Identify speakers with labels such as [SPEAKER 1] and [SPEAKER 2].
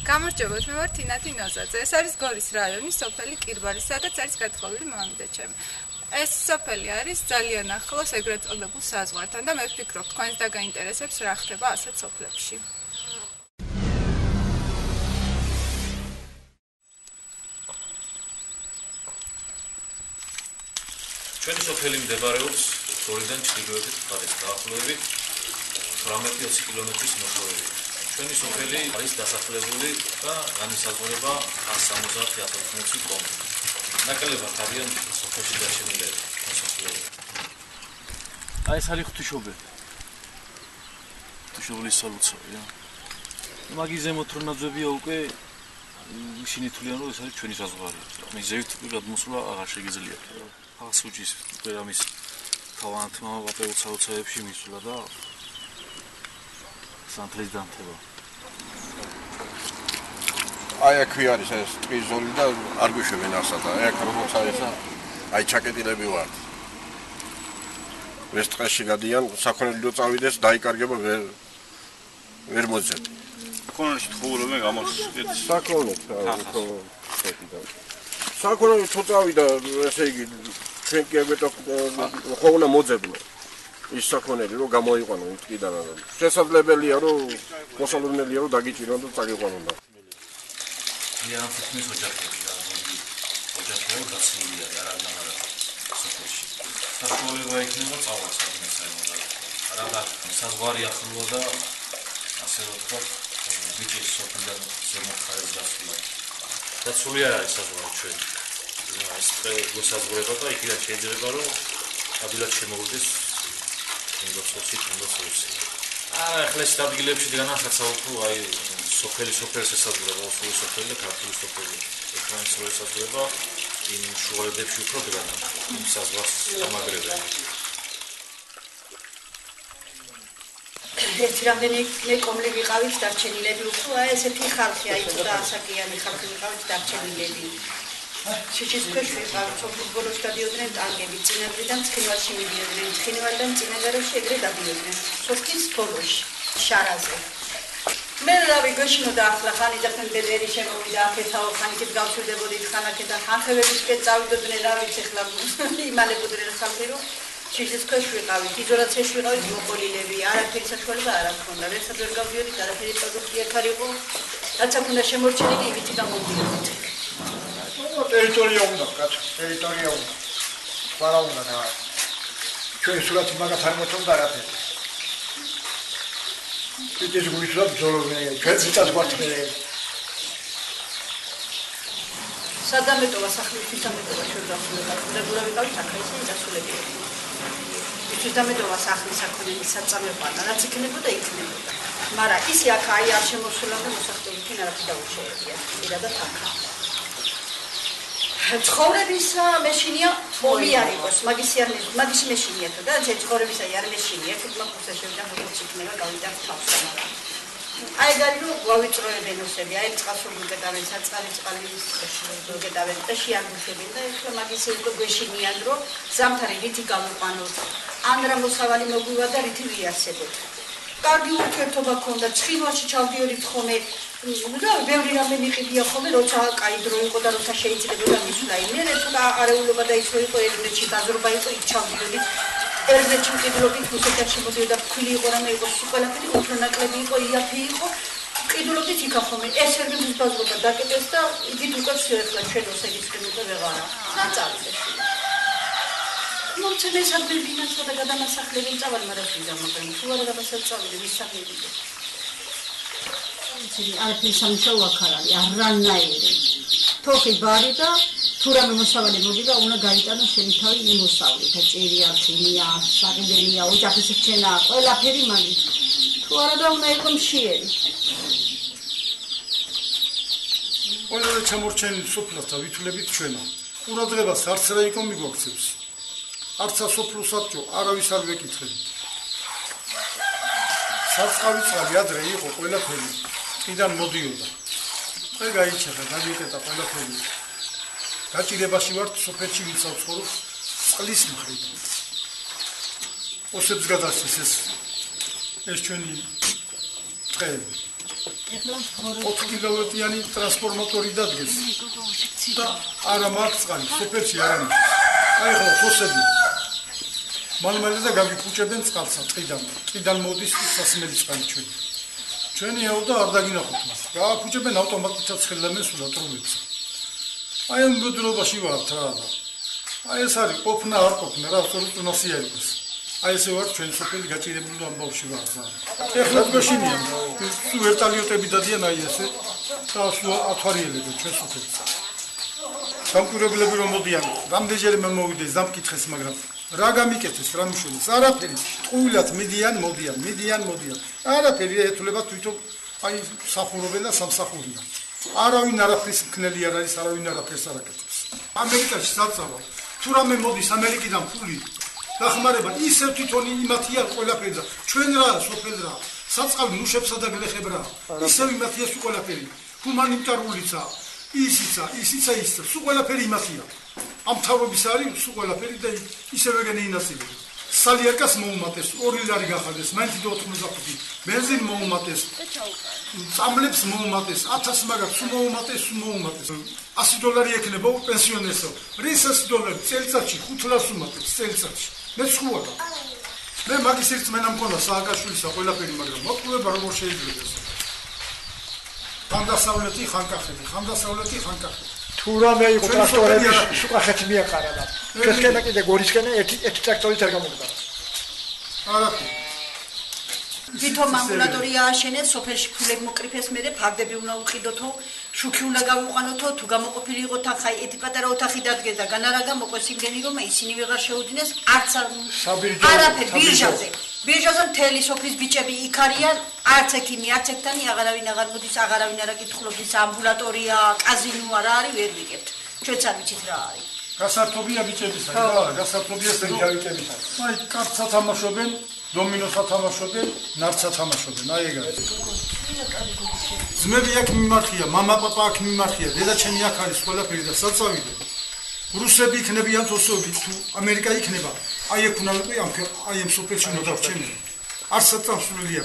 [SPEAKER 1] გამარჯობათ, მე ვარ თინათი ნოზაძე. ეს არის გორის რაიონის სოფელი კირბარი, სადაც არის გათხოვილი მამიდა ჩემი. ეს სოფელი არის ძალიან ახლოს ეგრეთ წოდებულ საზღვართან და მე ვფიქრობ, თქვენს დაგაინტერესებს რა ხდება ასეთ სოფლებში.
[SPEAKER 2] ჩვენი სოფელი მდებარეობს გორიდან ჩრდილოეთით მხარეს, დაახლოებით 18-20 კილომეტრის მოშორებით. ჩვენი სოფელი არის დასახლებული და განისაზღვრება 170-180 ტომი. ნაკლებად არიან სოფელში დარჩენილები მოსახლეობა.
[SPEAKER 3] ეს არის ღვთისმშობელი. ღვთისმშობელის სალოცავია. მაგის ზემოთ რო ნაძვებია უკვე ისინი თვლიან რომ ეს არის ჩვენი საზღვარი. მე ზევით უკვე გადმოსვლა აღარ შეგიძლია. ახსუჯის ამის თავანთმა პაპეუცაუცაებში მისვლა და სანთლის დამთება.
[SPEAKER 4] აი აქ არის ეს ტყის ზოლი და არ გვიშვებენ ასა და აქ როგორც არის აი ჩაკეტილები ვართ. ეს ტყეში გადიან საქონელი წავიდეს დაიკარგება ვერ მოძებნ.
[SPEAKER 5] საქონელში თხოვლობენ გამოსკეთ.
[SPEAKER 4] საქონელი თუ წავიდა ესე იგი ჩვენ კი აგვეტო ხო უნდა მოძებნო. ის საქონელი რომ გამოიყვანო ტყიდან. შესაძლებელია რომ მოსალოდნელია რომ დაგიჭირონ და წაგიყვანონ და.
[SPEAKER 2] ძალიან თითქმის ოჯახები და ოჯახები გასულია არანაირ სოფელში. საშუალება იქნება წავალ სადმესაებმა. არა საზღვარი ახლოა და ასე ვთქვათ, ბიჭის სოფლიდან ზემოთ ხარეს დასვლა. და სული არ არის საზღვარი ჩვენ. ეს გასაზღვრება და იქიდან შეიძლება რომ ადვილად შემოვიდეს ინდოეთში, ინდოეთში. ახლა ეს ადგილებში განახსოვო აი სოფელს ესაზღვრება, სული სოფელი და ქართული სოფელი. ერთმანეთს რო ესაზღვრება, იმ შუალედებში უფრო დგანა. იმ საზღვარს დამაგრებენ.
[SPEAKER 6] ერთი რამდენი კომლი ვიყავით დარჩენილები უფრო აი ესეთი ხალხი აი ცოტა ასაკიანი ხალხი ვიყავით დარჩენილები. შეჭის ქვეშ ვიყავით, ფუტბოლოს გადიოდნენ ტანგები, წინაგრიდან ცხინვალში მიდიოდნენ, ცხინვალიდან წინაგაროში ეგრე დადიოდნენ. სოფლის ბოლოში, შარაზე. მე რავი გეშინოდა ახლა ხანი და ფენბედერი შემოვიდა აქეთაო ხანით გავჩვდებოდით ხანაკეთა ხანხევებისკენ წავიდოდნენ რა ვიცი ახლა იმალებოდნენ ხალხი რომ შეჭის ქვეშ ვიყავით, იზოლაციაში ვიყავით მოყოლილები, არაფერი საშუალება არ აქვს. როდესაც ვერ გავდიოდით, არაფერი პროდუქტი არ ხარიყო, რაც აქ უნდა შემორჩენილი იმითი გამოდიოდით.
[SPEAKER 7] ტერიტორია უნდა, კაცო, ტერიტორია უნდა. ყველა უნდა და ჩვენ სულაც მაგათ არ მოწონდა არაფერი. ეს გულისა ბრძოლობენ, ჩვენ ციტას გვართმევენ.
[SPEAKER 6] სადამეტოვა სახლის სამეტოვა შევდასრულებთ. და გურა ვიყავით აქ ისე დასრულებია. ის დამეტოვა სახლის საქონელი საწამებანა, რაც იქნებოდა იქნებოდა. მაგრამ ისე აქ აი არ შემოსულა და მოსახლეობიდან არაფერი დაუშავებია. პირადად აქ. ცხოვრებისა მეშინია მომიარიყოს, მაგის მეშინია თუ და ცხოვრებისა არ მეშინია, ფუტბოლს შევიდა როგორც იქნება გავიდა თავს ამარა. აი გარი რომ გვავიწროებენ უსები, აი წყალს უგეტავენ, საწყალი წყალის უგეტავენ, ტეში არ გუშებენ და ეხლა მაგის უკვე გვეშინიან რომ ზამთარი რითი გამოყვანოთ, ან რა მოსავალი მოგვივა და რითი ვიარსებოთ. კარგი ურთიერთობა ქონდა, ცხინვალში ჩავდიოდით ხოლმე და ბევრი რამე მიყიდია ხოლმე, როცა კაი დრო იყო და როცა შეიძლებოდა მისვლა იმერე თუ და არეულობა და ის რო იყო ერნეთში დაზრობა იყო იქ ჩავდიოდით. ერნეთში მყიდულობით რუსეთში მოდიოდა ფქვილი იყო რამე იყო ყველაფერი უფრო ნაკლები იყო, იაფი იყო. მყიდულობით იქა ხოლმე ეს ერნეთის ბაზრობა დაკეტეს და იგით უკვე შეეხლა ჩვენ ოსეგისკენ უკვე ვეღარა. ნაწავდეს. მომცემ ეს ადგილბინასა და გადამასახლებელი წავალ მარაში გამოგენ. თუ არა გადასაწავდე მისაღები.
[SPEAKER 8] არაფერი სამშობლო აქ არ არის, არანაირი. თოხი ბარი და თუ რამე მოსავალი მოდიდა, უნდა გაიტანო შენი თავი იმოსავლე და წერია, თუნია, საგიდელია, ოჯახის რჩენა, ყველაფერი მაგით. თუ არა და უნდა იყო მშიერი.
[SPEAKER 7] ყველაფერი ჩამორჩენილი სოფლასა ვითვლებით ჩვენო. ყურადღებას არც რა იყო მიგვაქცევს. არც სასოფლო საბჭო არავის არ ვეკითხებით. საწყავი წყალი ადრე იყო ყველაფერი.იდან მოდიოდა. აი გაიჩეხა, გადიეკეტა ყველაფერი. გაჭირებაში ვართ სოფელში ვინცავ ცხოვრობს წყლის მხრიდან. ოსებს გადასცეს ეს ჩვენი ტყეები. 4 კილოვატიანი ტრანსფორმატორი დადგეს და არა მაქვს წყალი, სოფელში არ არის. აი ხო, ხოსები. მალმალე და გაგიფუჭებენ წყალსა, ტყიდან მოდის სასმელი წყალი ჩვენი. ჩვენი აუდა არ დაგინახოთ მას. გააფუჭებენ ავტომატურად ცხელებენ სულ ტრუბებს. აი ამ ბუდრობაში ვართ რა. აი ეს არის ყოფნა არ ყოფნა რა, სწორედ უნასია იყოს. აი ესე ვარ ჩვენ სოფელი გაჭირებული ამბავში ვარ ზა. ეხლა გვეშინია. სულ ვერტალიოტები დადიან აი ესე. და სულ ათვარიელებენ ჩვენ სოფელს. სამკურებლები რომ მოდიან, რამდენჯერმე მოვიდეს დამკითხეს, მაგრამ რა გამიკეთეს, რა მიშველეს? არაფერი. ტყუილად მიდიან, მიდიან. არაფერი ეთულება თვითონ აი სახურობენ და სამსახურია. არავინ არაფრის მქნელი არ არის, არავინ არაფერს არ აკეთებს. ამერიკაში საწავა. თუ რამე მოდის ამერიკიდან ფული დახმარება, ისევ თვითონ იმათია ყველაფერი და ჩვენ რა, სოფელ რა, საწყალ მუშებსა და გლეხებრა. ისევ იმათია სულ ყველაფერი. ჰუმანიტარულიცა, ისიცა, სულ ყველაფერი იმათია. ამ თავრობის არის სულ ყველაფერი და ისევე გენეინაცილებს. სალიერკას მოუმატეს, 2 ლარი გახადეს, მაინც 95, ბენზინ მოუმატეს. წამლებს მოუმატეს, 1000 მაგას სულ მოუმატეს. $100 ექნება პენსიონერსო. რის $100 წელიწადში 5 ლარს უმატებს წელიწადში. მე სხვაა. მე მაგის ერთმენა მქონდა სააკაშვილისა ყველაფერი, მაგრამ მოკვლევა როგორ შეიძლება ეს? ხანდასავლეთი ხანკახეთი.
[SPEAKER 9] თუ რამე იყო ტრაქტორები სუკახეთი მიაყარა და ჩვენკენა კიდე გორისკენა ერთი ტრაქტორით არ გამოგდა.
[SPEAKER 7] არაფერი.
[SPEAKER 6] თვითონ ამბულატორია ააშენეს, სოფელში ფულები მოკრიფეს, მერე ფარდები უნდა უყიდოთო, შუქი უნდა გავიყვანოთო, თუ გამოყოფილი იყო თხა ერთი პატარა ოთახი დადგეს და განარაგა მოყვეს იმდენი რომ ისინი ვეღარ შეუძინეს არც არაფერი ბირჟაზე მთელი სოფლის ბიჭები იქ არიან, არც ექიმი, არც ექთანი აღარავინ აღარ მოდის, აღარავინ არ აკითხულობს, ამბულატორია, კაზინოა რა არის, ვერ ვიგებთ. ჩვენც არ ვიცით რა არის.
[SPEAKER 7] გასართობია ბიჭებისა, რა, გასართობია ბიჭებისა. აი, კარტსა თამაშობენ, დომინოსა თამაშობენ, ნარცსა თამაშობენ, აი ეგ არის. ძმები აქ მიმარხია, მამა პაპა აქ მიმარხია, დედაჩემი აქ არის ყველაფერი და საწავიდე. რუსები იქნებიან თოსოები, თუ ამერიკა იქნება, აი ეგ უნდა ვიყო, აი ამ სოფელში უნდა დავრჩენილ. არ საწამსვლელია.